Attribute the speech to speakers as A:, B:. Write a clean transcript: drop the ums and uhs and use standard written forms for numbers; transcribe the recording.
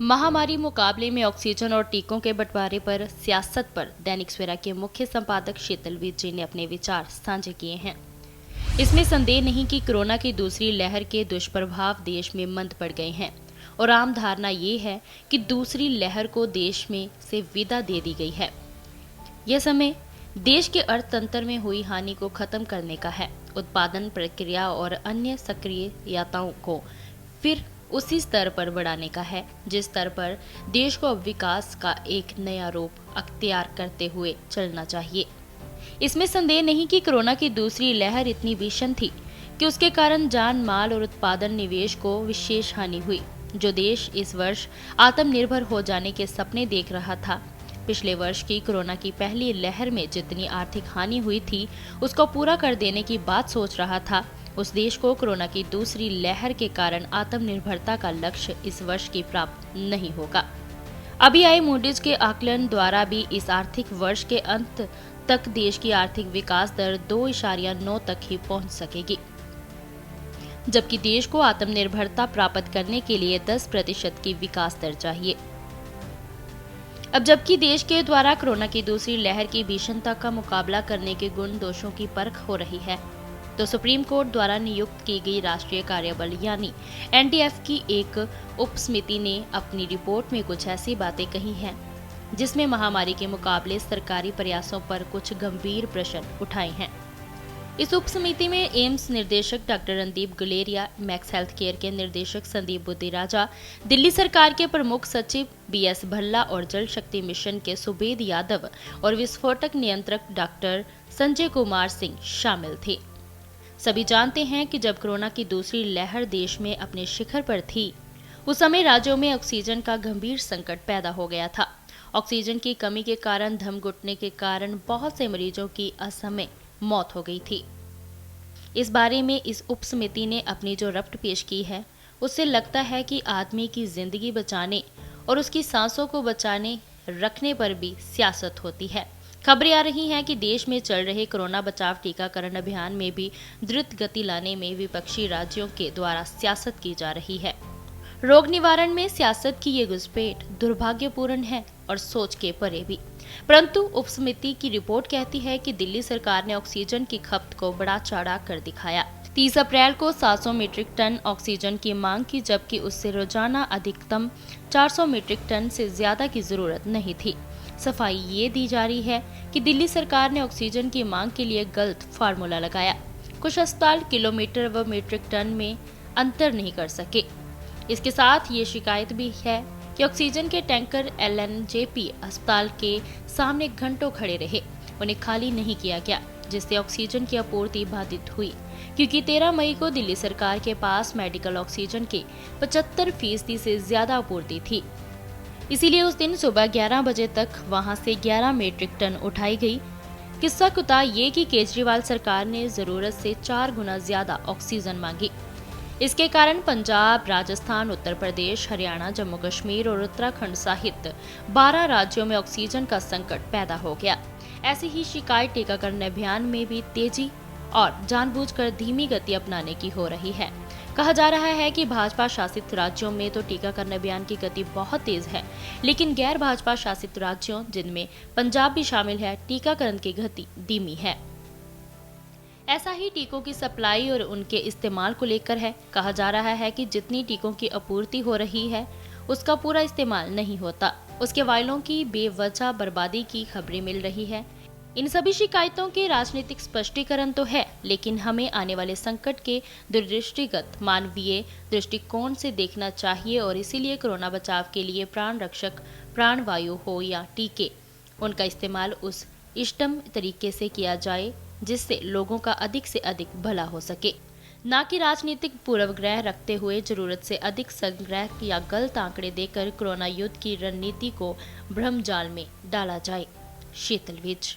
A: महामारी मुकाबले में ऑक्सीजन और टीकों के बंटवारे पर सियासत पर दैनिक सवेरा के मुख्य संपादक शीतल विज जी ने अपने विचार साझे किए हैं। इसमें संदेह नहीं कि कोरोना की दूसरी लहर के दुष्प्रभाव देश में मंद पड़ गए हैं और आम धारणा ये है कि दूसरी लहर को देश में से विदा दे दी गई है। यह समय देश के अर्थतंत्र में हुई हानि को खत्म करने का है, उत्पादन प्रक्रिया और अन्य सक्रियताओं को फिर उसी स्तर पर बढ़ाने का है जिस स्तर पर देश को अब विकास का एक नया रूप अख्तियार करते हुए चलना चाहिए। इसमें संदेह नहीं कि कोरोना की दूसरी लहर इतनी भीषण थी कि उसके कारण जान माल और उत्पादन निवेश को विशेष हानि हुई। जो देश इस वर्ष आत्मनिर्भर हो जाने के सपने देख रहा था, पिछले वर्ष की कोरोना की पहली लहर में जितनी आर्थिक हानि हुई थी उसको पूरा कर देने की बात सोच रहा था, उस देश को कोरोना की दूसरी लहर के कारण आत्मनिर्भरता का लक्ष्य इस वर्ष की प्राप्त नहीं होगा। अभी आए मूडीज के आकलन द्वारा भी इस आर्थिक वर्ष के अंत तक देश की आर्थिक विकास दर 2.9 तक ही पहुंच सकेगी, जबकि देश को आत्मनिर्भरता प्राप्त करने के लिए 10% की विकास दर चाहिए। अब जबकि देश के द्वारा कोरोना की दूसरी लहर की भीषणता का मुकाबला करने के गुण दोषों की परख हो रही है, तो सुप्रीम कोर्ट द्वारा नियुक्त की गई राष्ट्रीय कार्यबल यानी एनडीएफ की एक उप समिति ने अपनी रिपोर्ट में कुछ ऐसी बातें कही हैं जिसमें महामारी के मुकाबले सरकारी प्रयासों पर कुछ गंभीर प्रश्न उठाए हैं। इस उप समिति में एम्स निदेशक doctor Randeep Guleria, max health care के निर्देशक संदीप बुद्धिराजा, दिल्ली सरकार के प्रमुख सचिव बीएस भल्ला और जल शक्ति मिशन के सुबेद यादव और विस्फोटक नियंत्रक डॉक्टर संजय कुमार सिंह शामिल थे। सभी जानते हैं कि जब कोरोना की दूसरी लहर देश में अपने शिखर पर थी, उस समय राज्यों में ऑक्सीजन का गंभीर संकट पैदा हो गया था। ऑक्सीजन की कमी के कारण दम घुटने के कारण बहुत से मरीजों की असमय मौत हो गई थी। इस बारे में इस उप समिति ने अपनी जो रफ्त पेश की है, उससे लगता है कि आदमी की जिंदगी बचाने और उसकी सांसों को बचाने रखने पर भी सियासत होती है। खबरें आ रही हैं कि देश में चल रहे कोरोना बचाव टीकाकरण अभियान में भी द्रुत गति लाने में विपक्षी राज्यों के द्वारा सियासत की जा रही है। रोग निवारण में सियासत की ये घुसपैठ दुर्भाग्यपूर्ण है और सोच के परे भी। परंतु उप समिति की रिपोर्ट कहती है कि दिल्ली सरकार ने ऑक्सीजन की खपत को बढ़ा चढ़ा कर दिखाया। 30 अप्रैल को 700 मीट्रिक टन ऑक्सीजन की मांग की, जबकि उससे रोजाना अधिकतम 400 मीट्रिक टन से ज्यादा की जरूरत नहीं थी। सफाई ये दी जा रही है कि दिल्ली सरकार ने ऑक्सीजन की मांग के लिए गलत फार्मूला लगाया। कुछ अस्पताल किलोमीटर व मीट्रिक टन में अंतर नहीं कर सके। इसके साथ ये शिकायत भी है कि ऑक्सीजन के टैंकर एलएनजेपी अस्पताल के सामने घंटों खड़े रहे, उन्हें खाली नहीं किया गया, जिससे ऑक्सीजन की आपूर्ति बाधित हुई, क्योंकि 13 मई को दिल्ली सरकार के पास मेडिकल ऑक्सीजन की 75% से ज्यादा आपूर्ति थी। इसीलिए उस दिन सुबह 11 बजे तक वहां से 11 मीट्रिक टन उठाई गई। किस्सा कुता ये कि केजरीवाल सरकार ने जरूरत से 4 गुना ज्यादा ऑक्सीजन मांगी। इसके कारण पंजाब, राजस्थान, उत्तर प्रदेश, हरियाणा, जम्मू कश्मीर और उत्तराखंड सहित 12 राज्यों में ऑक्सीजन का संकट पैदा हो गया। ऐसी ही शिकायत टीकाकरण अभियान में भी तेजी और जानबूझकर धीमी गति अपनाने की हो रही है। कहा जा रहा है कि भाजपा शासित राज्यों में तो टीकाकरण अभियान की गति बहुत तेज है, लेकिन गैर भाजपा शासित राज्यों, जिनमें पंजाब भी शामिल है, टीकाकरण की गति धीमी है। ऐसा ही टीकों की सप्लाई और उनके इस्तेमाल को लेकर है। कहा जा रहा है कि जितनी टीकों की आपूर्ति हो रही है, उसका पूरा इस्तेमाल नहीं होता। उसके वायलों की बेवजह बर्बादी की खबरें मिल रही है। इन सभी शिकायतों के राजनीतिक स्पष्टीकरण तो है, लेकिन हमें आने वाले संकट के दूरदृष्टिगत मानवीय दृष्टिकोण से देखना चाहिए और इसीलिए कोरोना बचाव के लिए प्राण रक्षक प्राणवायु हो या टीके, उनका इस्तेमाल उस इष्टतम तरीके से किया जाए जिससे लोगों का अधिक से अधिक भला हो सके, न कि राजनीतिक पूर्वाग्रह रखते हुए जरूरत से अधिक संग्रह या गलत आंकड़े देकर कोरोना युद्ध की रणनीति को भ्रमजाल में डाला जाए। शीतल विज।